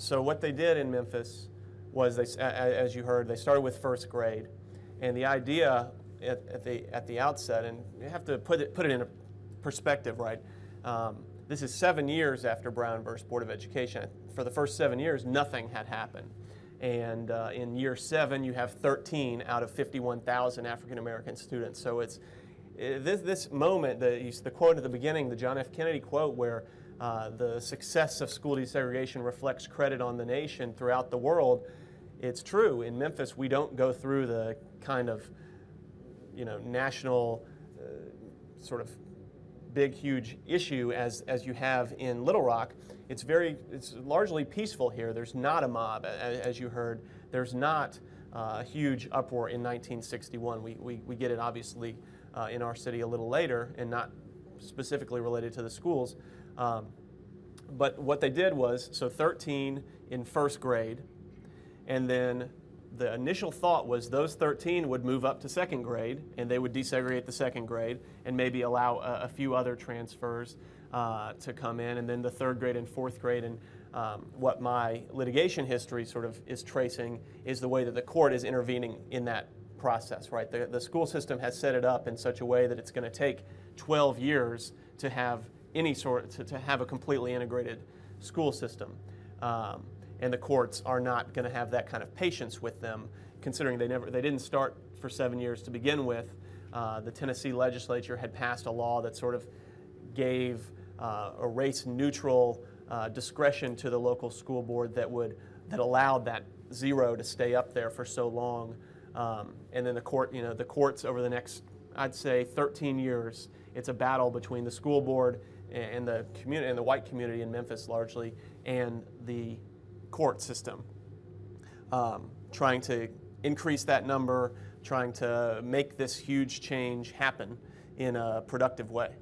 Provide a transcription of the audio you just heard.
So what they did in Memphis was, as you heard, they started with first grade, and the idea at the outset, and you have to put it in a perspective, right? This is 7 years after Brown versus Board of Education. For the first 7 years, nothing had happened. And in year 7, you have 13 out of 51,000 African American students. So it's this moment, the quote at the beginning, the John F. Kennedy quote, where the success of school desegregation reflects credit on the nation throughout the world. It's true. In Memphis, we don't go through the kind of, national sort of big, huge issue as you have in Little Rock. It's largely peaceful here. There's not a mob, as you heard. There's not a huge uproar in 1961. We get it obviously in our city a little later, and not specifically related to the schools. But what they did was, so 13 in first grade, and then the initial thought was those 13 would move up to second grade, and they would desegregate the second grade and maybe allow a few other transfers to come in, and then the third grade and fourth grade. And what my litigation history sort of is tracing is the way that the court is intervening in that process, right? The school system has set it up in such a way that it's going to take 12 years to have to have a completely integrated school system. And the courts are not going to have that kind of patience with them, considering they didn't start for 7 years to begin with. The Tennessee legislature had passed a law that sort of gave a race-neutral discretion to the local school board that allowed that 0 to stay up there for so long. And then the courts over the next, I'd say, 13 years, it's a battle between the school board and the community, and the white community in Memphis largely, and the court system, trying to increase that number, trying to make this huge change happen in a productive way.